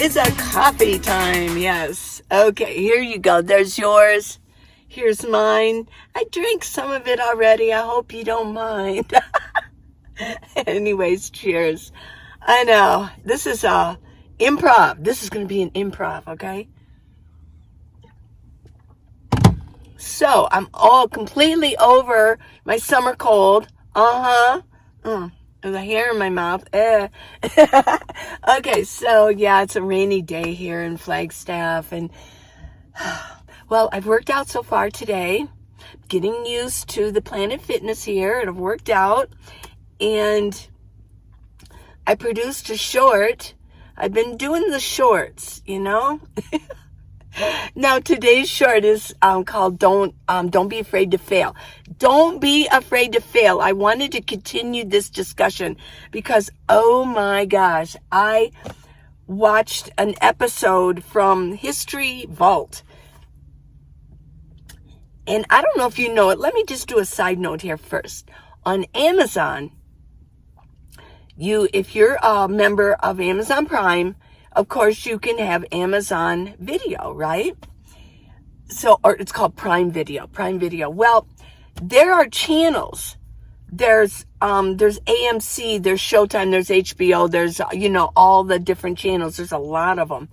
It's a coffee time, yes. Okay, here you go. There's yours. Here's mine. I drank some of it already. I hope you don't mind. Anyways, cheers. I know. This is improv. This is going to be an improv, okay? So, I'm all completely over my summer cold. There's a hair in my mouth. Okay, so yeah, it's a rainy day here in Flagstaff. And, well, I've worked out so far today. Getting used to the Planet Fitness here. And I've worked out. And I produced a short. I've been doing the shorts, you know. Now today's short is called "Don't Be Afraid to Fail." Don't be afraid to fail. I wanted to continue this discussion because, oh my gosh, I watched an episode from History Vault. And I don't know if you know it. Let me just do a side note here first. On Amazon, if you're a member of Amazon Prime, of course, you can have Amazon Video, right? So, or it's called Prime Video. Well, there are channels. There's AMC, there's Showtime, there's HBO, there's, all the different channels. There's a lot of them.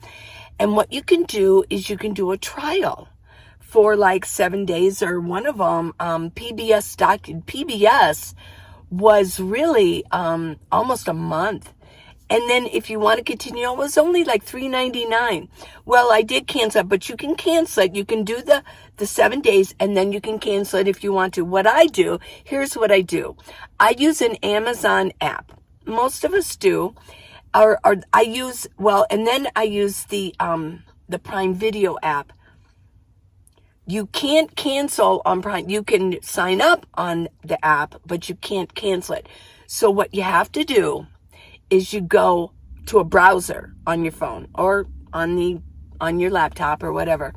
And what you can do is you can do a trial for like 7 days, or one of them, PBS was really, almost a month. And then if you want to continue, it was only like $3.99. Well, I did cancel it, but you can cancel it. You can do the 7 days, and then you can cancel it if you want to. What I do, here's what I do. I use an Amazon app. Most of us do. And then I use the Prime Video app. You can't cancel on Prime. You can sign up on the app, but you can't cancel it. So what you have to do is you go to a browser on your phone or on your laptop or whatever,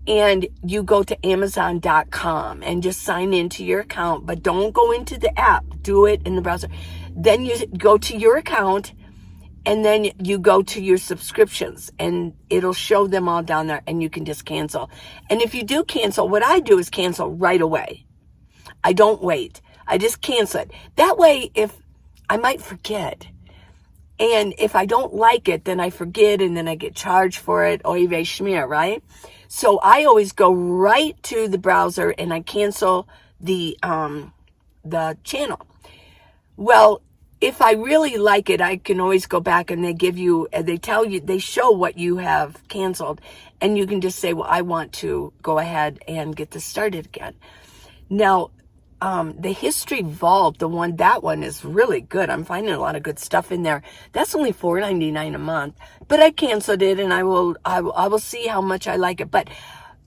and you go to Amazon.com and just sign into your account, but don't go into the app. Do it in the browser. Then you go to your account, and then you go to your subscriptions, and it'll show them all down there, and you can just cancel. And if you do cancel, what I do is cancel right away. I don't wait. I just cancel it. That way, if I might forget, and if I don't like it, then I forget, and then I get charged for it. Oy vey schmear, right? So I always go right to the browser and I cancel the channel. Well, if I really like it, I can always go back, and they show what you have canceled, and you can just say, well, I want to go ahead and get this started again. Now, the History Vault, that one is really good. I'm finding a lot of good stuff in there. That's only $4.99 a month, but I canceled it, and I will see how much I like it. But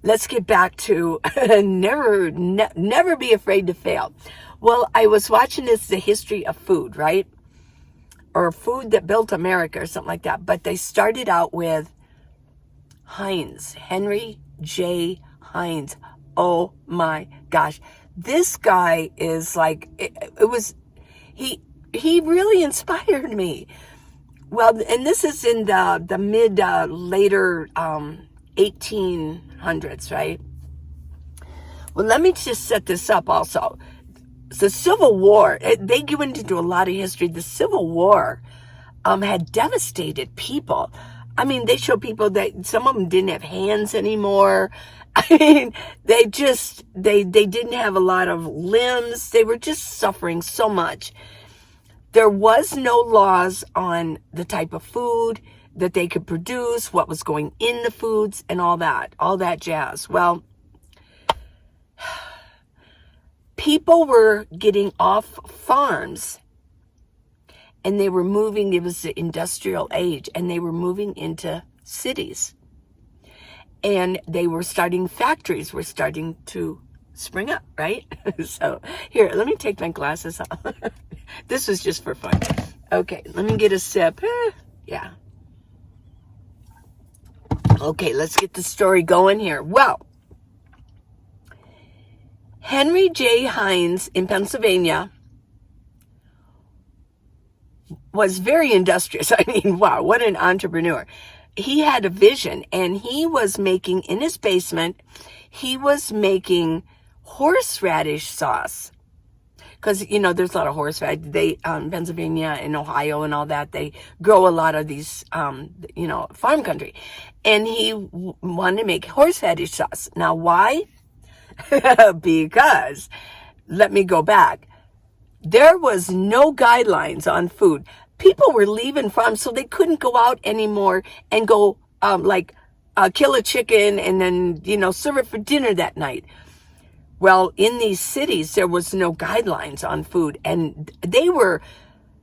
let's get back to never be afraid to fail. Well, I was watching the history of food, right? Or food that built America or something like that. But they started out with Heinz, Henry J Heinz. Oh my gosh. This guy is like, he really inspired me. Well, and this is in the later 1800s, right? Well, let me just set this up also. The Civil War, they went into a lot of history. The Civil War had devastated people. I mean, they show people that some of them didn't have hands anymore. I mean, they didn't have a lot of limbs. They were just suffering so much. There was no laws on the type of food that they could produce, what was going in the foods, and all that jazz. Well, people were getting off farms, and they were moving. It was the industrial age, and they were moving into cities. And factories were starting to spring up, right? So here, let me take my glasses off. This was just for fun. Okay, let me get a sip. Yeah. Okay, let's get the story going here. Well, Henry J Heinz in Pennsylvania was very industrious. I mean, wow, what an entrepreneur. he had a vision, and he was making, in his basement, he was making horseradish sauce. Because, there's a lot of horseradish. They, Pennsylvania and Ohio and all that, they grow a lot of these, farm country. And he wanted to make horseradish sauce. Now, why? Because, let me go back. There was no guidelines on food. People were leaving farms, so they couldn't go out anymore and go, kill a chicken and then, serve it for dinner that night. Well, in these cities, there was no guidelines on food, and they were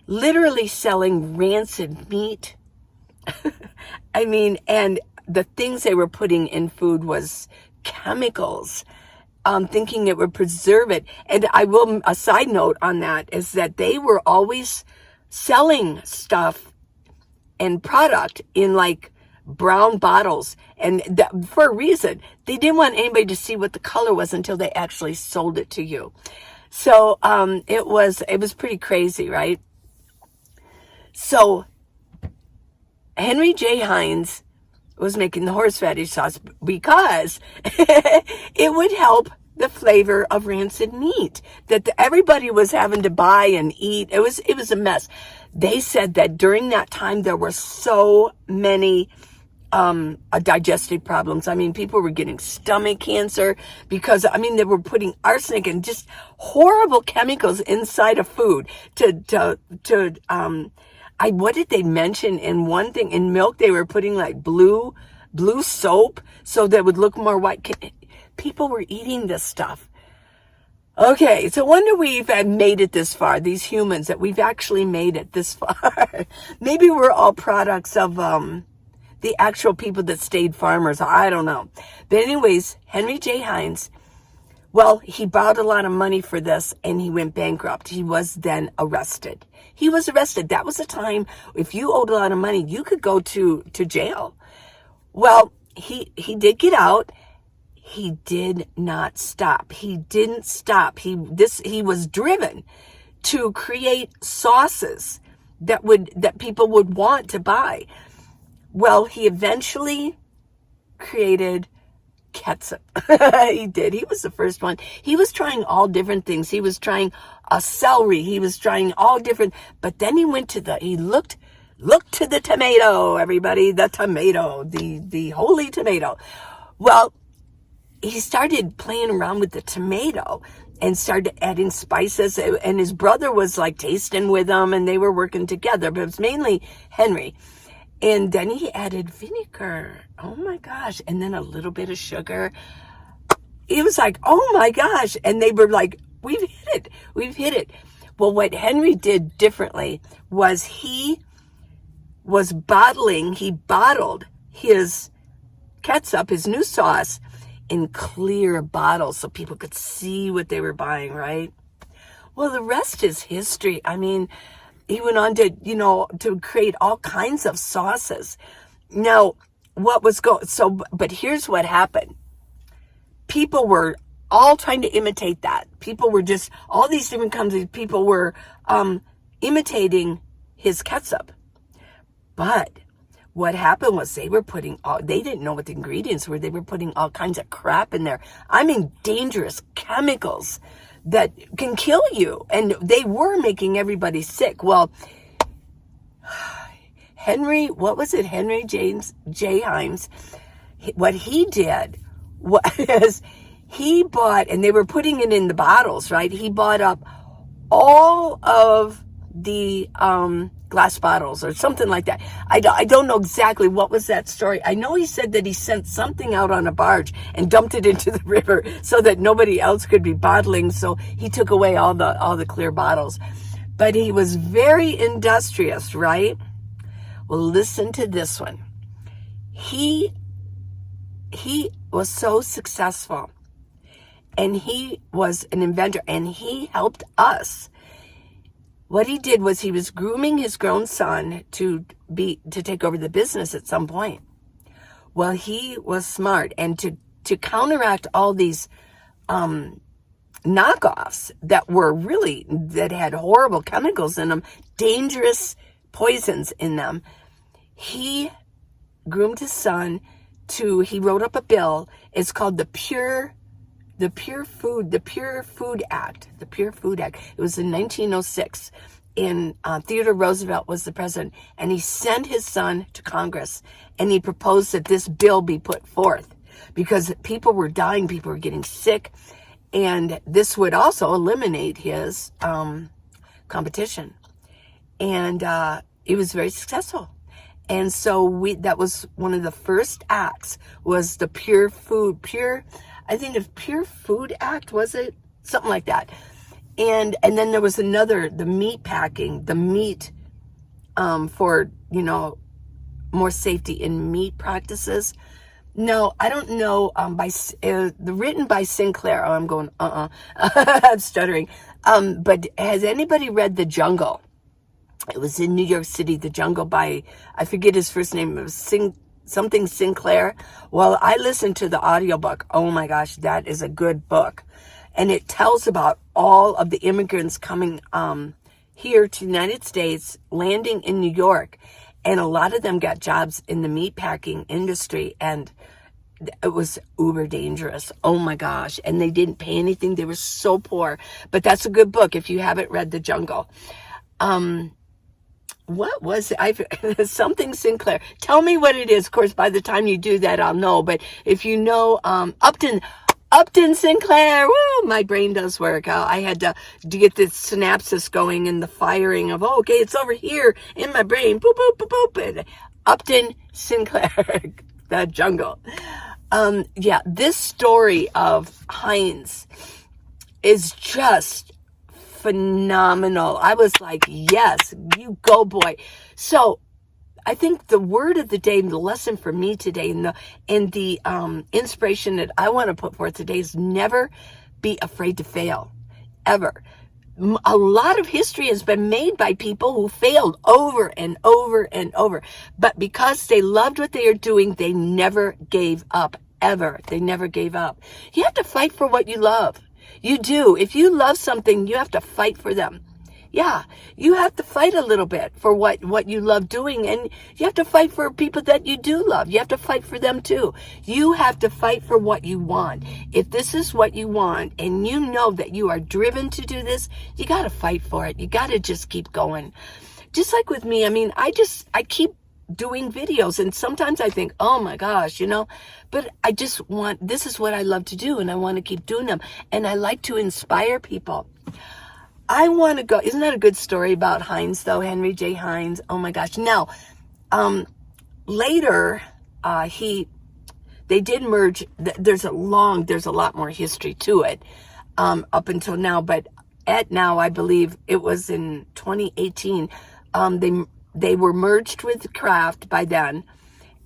literally selling rancid meat. I mean, and the things they were putting in food was chemicals, thinking it would preserve it. And a side note on that is that they were always selling stuff and product in brown bottles, and for a reason. They didn't want anybody to see what the color was until they actually sold it to you. So it was pretty crazy, right? So Henry J Heinz was making the horseradish sauce because it would help the flavor of rancid meat that everybody was having to buy and eat. It was a mess. They said that during that time there were so many digestive problems. I mean, people were getting stomach cancer because, they were putting arsenic and just horrible chemicals inside of food what did they mention in one thing? In milk, they were putting blue soap so that it would look more white. People were eating this stuff. Okay, so wonder we've made it this far, these humans, that we've actually made it this far. Maybe we're all products of the actual people that stayed farmers. I don't know. But anyways, Henry J Heinz, well, he borrowed a lot of money for this and he went bankrupt. He was then arrested. That was a time, if you owed a lot of money, you could go to jail. Well, he did get out. He did not stop. He didn't stop. He was driven to create sauces that people would want to buy. Well, he eventually created ketchup. He did. He was the first one. He was trying all different things. He was trying celery. He was trying all different, but then he looked to the tomato, everybody, the tomato, the holy tomato. Well, he started playing around with the tomato and started adding spices, and his brother was tasting with him, and they were working together, but it was mainly Henry. And then he added vinegar. Oh my gosh. And then a little bit of sugar. It was oh my gosh. And they were we've hit it. Well, what Henry did differently was he bottled his ketchup, his new sauce, in clear bottles so people could see what they were buying, right? Well, the rest is history. He went on to create all kinds of sauces. Now, but here's what happened. People were all trying to imitate that. People were all these different companies, people were imitating his ketchup. But what happened was they didn't know what the ingredients were. They were putting all kinds of crap in there. Dangerous chemicals that can kill you. And they were making everybody sick. Well, Henry J Heinz, what he did was he bought, and they were putting it in the bottles, right? He bought up all of the glass bottles or something like that. I don't know exactly what was that story. I know he said that he sent something out on a barge and dumped it into the river so that nobody else could be bottling. So he took away all the clear bottles. But he was very industrious, right? Well, listen to this one. He was so successful, and he was an inventor, and he helped us. What he did was he was grooming his grown son to take over the business at some point. Well, he was smart, and to counteract all these knockoffs that had horrible chemicals in them, dangerous poisons in them, he groomed his son he wrote up a bill. It's called the Pure Food Act. The Pure Food Act. It was in 1906. And Theodore Roosevelt was the president. And he sent his son to Congress. And he proposed that this bill be put forth. Because people were dying. People were getting sick. And this would also eliminate his competition. And it was very successful. And so that was one of the first acts, was the Pure Food Act, was it? Something like that. And then there was another, the meat packing, the meat for, more safety in meat practices. No, I don't know, written by Sinclair. Oh, I'm going, I'm stuttering. But has anybody read The Jungle? It was in New York City, The Jungle, by, I forget his first name. It was something Sinclair. Well, I listened to the audiobook. Oh my gosh, that is a good book. And it tells about all of the immigrants coming here to the United States, landing in New York. And a lot of them got jobs in the meatpacking industry. And it was uber dangerous. Oh my gosh. And they didn't pay anything. They were so poor. But that's a good book if you haven't read The Jungle. What was it? Something Sinclair. Tell me what it is. Of course, by the time you do that, I'll know. But if you know, Upton Sinclair. Woo, my brain does work. I had to get the synapses going and the firing of, okay, it's over here in my brain. Boop, boop, boop, boop. And Upton Sinclair, The Jungle. This story of Heinz is just phenomenal. I was like, yes, you go, boy. So I think the word of the day, the lesson for me today, and the inspiration that I want to put forth today is never be afraid to fail, ever. A lot of history has been made by people who failed over and over and over. But because they loved what they are doing, they never gave up, ever. They never gave up. You have to fight for what you love. You do. If you love something, you have to fight for them. Yeah, you have to fight a little bit for what you love doing, and you have to fight for people that you do love. You have to fight for them too. You have to fight for what you want. If this is what you want, and you know that you are driven to do this, you got to fight for it. You got to just keep going. Just like with me, I mean, I keep doing videos, and sometimes I think, oh my gosh, but this is what I love to do, and I want to keep doing them, and I like to inspire people. I want to go. Isn't that a good story about Heinz, though? Henry J Heinz. Oh my gosh. Now, later, they did merge. There's a lot more history to it, up until now. But now, I believe it was in 2018, they were merged with Kraft by then,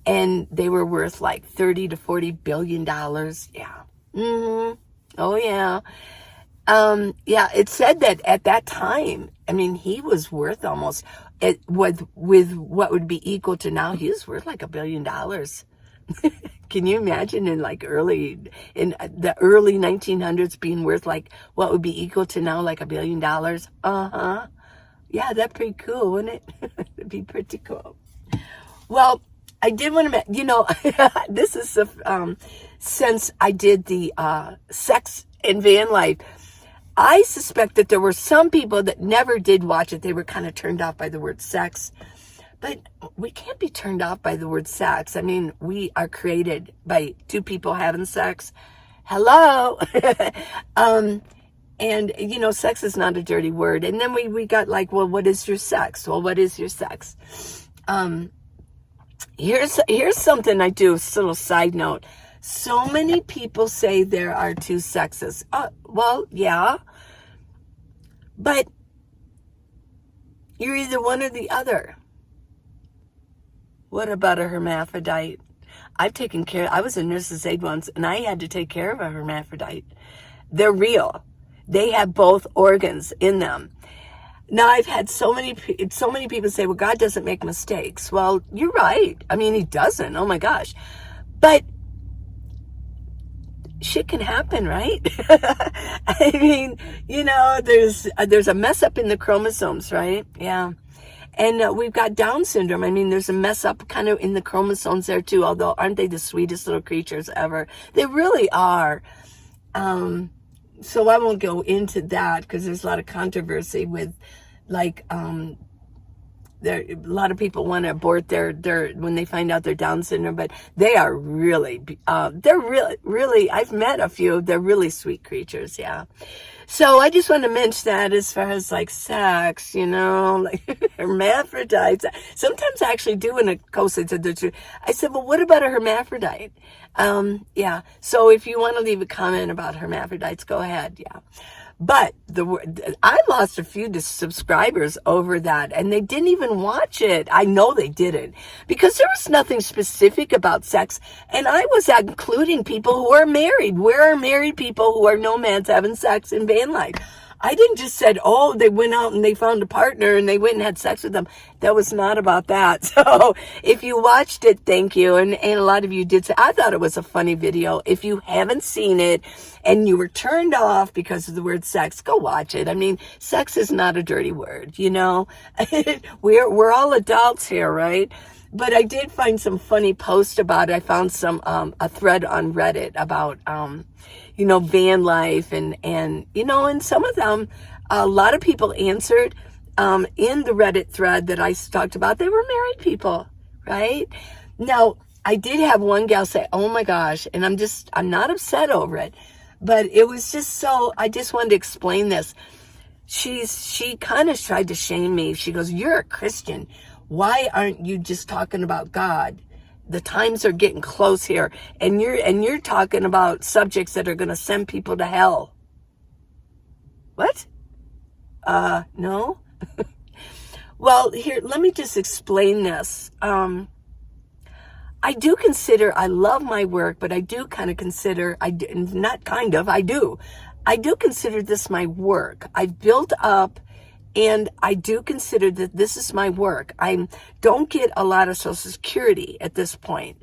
and they were worth like $30 to $40 billion. Yeah. Mm-hmm. Oh yeah. It said that at that time, I mean, he was worth almost, with what would be equal to now, he was worth like $1 billion. Can you imagine in the early 1900s being worth like what would be equal to now, like $1 billion? Uh-huh. Yeah, that's pretty cool, wouldn't it? It'd be pretty cool. Well, I did want to, this is since I did the sex and van life, I suspect that there were some people that never did watch it. They were kind of turned off by the word sex. But we can't be turned off by the word sex. I mean, we are created by two people having sex. Hello. And, sex is not a dirty word. And then we got like, well, what is your sex? Well, what is your sex? Here's something I do, a little side note. So many people say there are two sexes. Well, yeah. But you're either one or the other. What about a hermaphrodite? I was a nurse's aide once, and I had to take care of a hermaphrodite. They're real. They have both organs in them. Now, I've had so many people say, well, God doesn't make mistakes. Well, you're right. I mean, he doesn't. Oh, my gosh. But shit can happen, right? I mean, there's a mess up in the chromosomes, right? Yeah. And we've got Down syndrome. I mean, there's a mess up kind of in the chromosomes there too, although aren't they the sweetest little creatures ever? They really are. So I won't go into that because there's a lot of controversy with, like, a lot of people want to abort their when they find out they're Down syndrome, but they are really, they're really, I've met a few, they're really sweet creatures, yeah. So I just want to mention that as far as like sex, like hermaphrodites. Sometimes I actually do in a co-site. I said, well, what about a hermaphrodite? Yeah. So if you want to leave a comment about hermaphrodites, go ahead. Yeah. But I lost a few subscribers over that, and they didn't even watch it. I know they didn't, because there was nothing specific about sex, and I was including people who are married. Where are married people who are nomads having sex in van life? I didn't just said, oh, they went out and they found a partner and they went and had sex with them. That was not about that. So if you watched it, thank you. And a lot of you did say, I thought it was a funny video. If you haven't seen it and you were turned off because of the word sex, go watch it. I mean, sex is not a dirty word, We're all adults here, right? But I did find some funny posts about it. I found a thread on Reddit about, van life and some of them, a lot of people answered, in the Reddit thread that I talked about, they were married people, right? Now, I did have one gal say, oh my gosh, and I'm not upset over it, but it was just I just wanted to explain this. She kind of tried to shame me. She goes, you're a Christian. Why aren't you just talking about God? The times are getting close here, and you're talking about subjects that are going to send people to hell. What? No. Well, here, let me just explain this. I love my work, but I do kind of consider, I do consider this my work. I've built up, and I do consider that this is my work. I don't get a lot of Social Security at this point.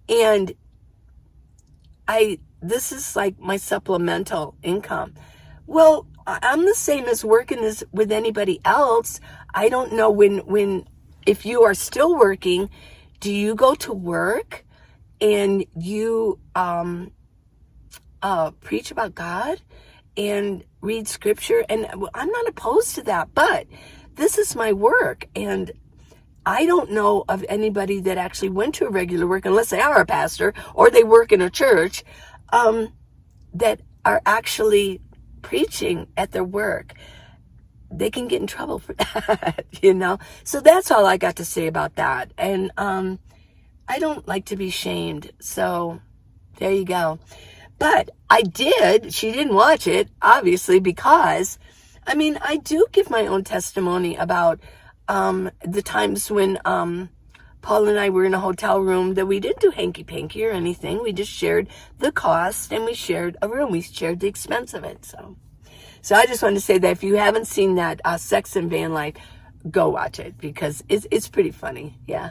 And this is like my supplemental income. Well, I'm the same as working with anybody else. I don't know if you are still working, do you go to work and you preach about God and read scripture? And I'm not opposed to that, but this is my work, and I don't know of anybody that actually went to a regular work, unless they are a pastor or they work in a church, that are actually preaching at their work. They can get in trouble for that, So that's all I got to say about that. And I don't like to be shamed, so there you go. But she didn't watch it, obviously, because, I do give my own testimony about the times when Paul and I were in a hotel room that we didn't do hanky-panky or anything. We just shared the cost, and we shared a room. We shared the expense of it. So I just wanted to say that if you haven't seen that Sex and Van Life, go watch it, because it's pretty funny, yeah.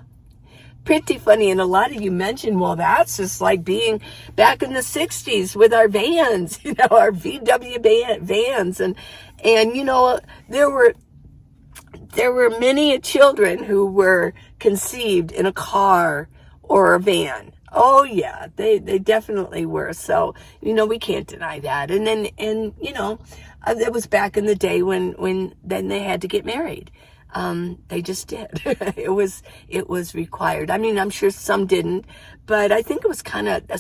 Pretty funny. And a lot of you mentioned, well, that's just like being back in the 60s with our vans, our VW vans. And there were many children who were conceived in a car or a van. Oh yeah, they definitely were. So, we can't deny that. And then, it was back in the day when then they had to get married. They just did. It was required. I'm sure some didn't, but I think it was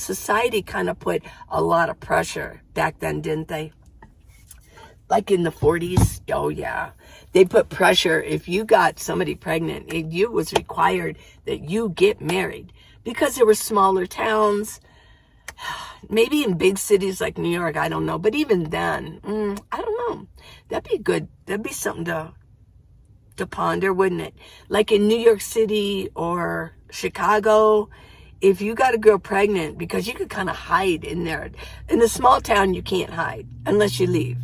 society kind of put a lot of pressure back then, didn't they? Like in the 40s. Oh yeah. They put pressure. If you got somebody pregnant, it was required that you get married, because there were smaller towns, maybe in big cities like New York, I don't know. But even then, I don't know. That'd be good. That'd be something to ponder, wouldn't it? Like in New York City or Chicago, if you got a girl pregnant, because you could kind of hide in there. In a small town, you can't hide unless you leave,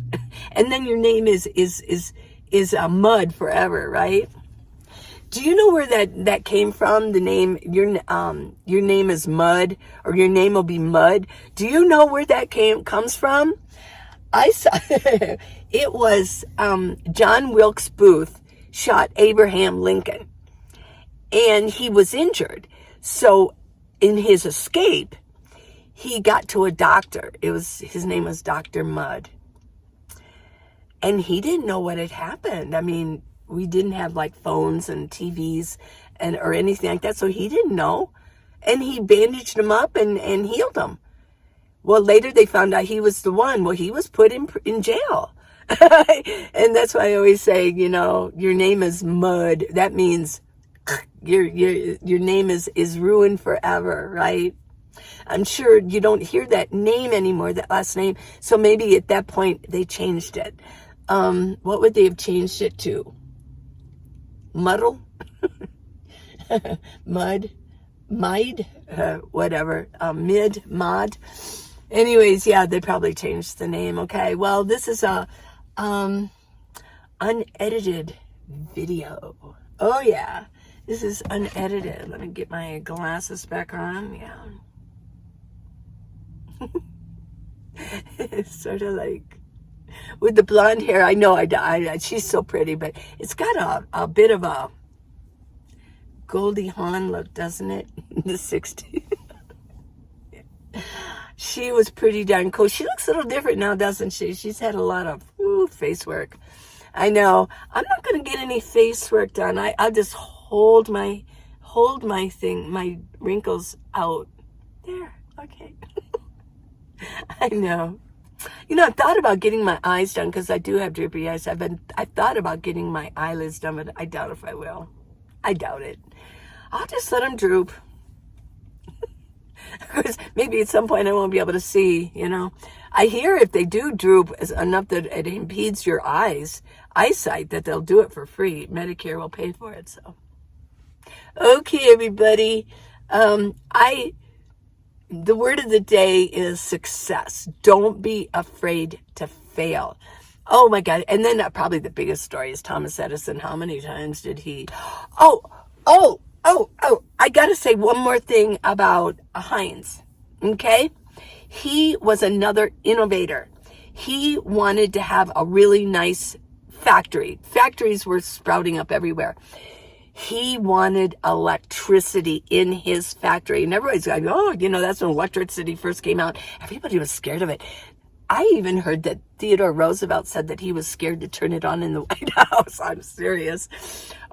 and then your name is mud forever, right? Do you know where that came from? The name, your name is Mud, or your name will be Mud. Do you know where that comes from? I saw it was John Wilkes Booth. shot Abraham Lincoln. And he was injured. So in his escape, he got to a doctor. His name was Dr. Mudd. And he didn't know what had happened. I mean, we didn't have like phones and TVs or anything like that. So he didn't know. And he bandaged him up and healed him. Well, later they found out he was the one. Well, he was put in jail. And that's why I always say, you know, your name is Mudd. That means your name is ruined forever, right? I'm sure you don't hear that name anymore, that last name. So maybe at that point they changed it. What would they have changed it to? Muddle? Mud? Mide? Whatever. Mod? Anyways, yeah, they probably changed the name. Okay, well, this is a unedited video. Oh, yeah. This is unedited. Let me get my glasses back on. Yeah. It's sort of like with the blonde hair. I know she's so pretty, but it's got a bit of a Goldie Hawn look, doesn't it? In the 60s. She was pretty darn cool. She looks a little different now, doesn't she? She's had a lot of face work. I know. I'm not going to get any face work done. I'll just hold my thing, my wrinkles out. There. Okay. I know. You know, I've thought about getting my eyes done because I do have drippy eyes. I've thought about getting my eyelids done, but I doubt if I will. I doubt it. I'll just let them droop. Because maybe at some point I won't be able to see, you know. I hear if they do droop enough that it impedes your eyesight, that they'll do it for free. Medicare will pay for it, so. Okay, everybody. The word of the day is success. Don't be afraid to fail. Oh, my God. And then probably the biggest story is Thomas Edison. How many times did he... Oh, I got to say one more thing about Heinz, okay? He was another innovator. He wanted to have a really nice factory. Factories were sprouting up everywhere. He wanted electricity in his factory. And everybody's like, oh, you know, that's when electricity first came out. Everybody was scared of it. I even heard that Theodore Roosevelt said that he was scared to turn it on in the White House. I'm serious.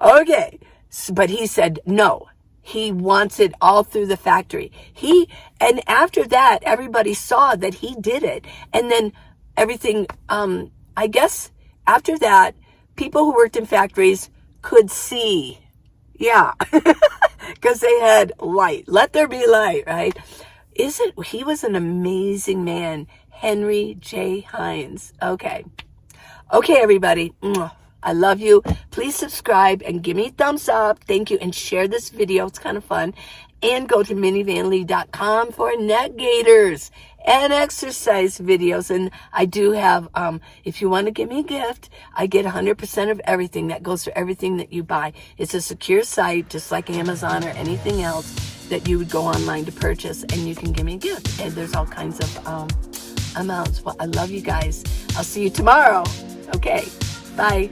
Okay. But he said no. He wants it all through the factory. And after that, everybody saw that he did it. And then everything, I guess after that, people who worked in factories could see. Yeah. Because they had light. Let there be light, right? He was an amazing man. Henry J Heinz. Okay. Okay, everybody. I love you. Please subscribe and give me a thumbs up. Thank you. And share this video. It's kind of fun. And go to minivanlee.com for neck gaiters and exercise videos. And I do have, if you want to give me a gift, I get 100% of everything. That goes for everything that you buy. It's a secure site, just like Amazon or anything else that you would go online to purchase. And you can give me a gift. And there's all kinds of amounts. Well, I love you guys. I'll see you tomorrow. Okay. Bye.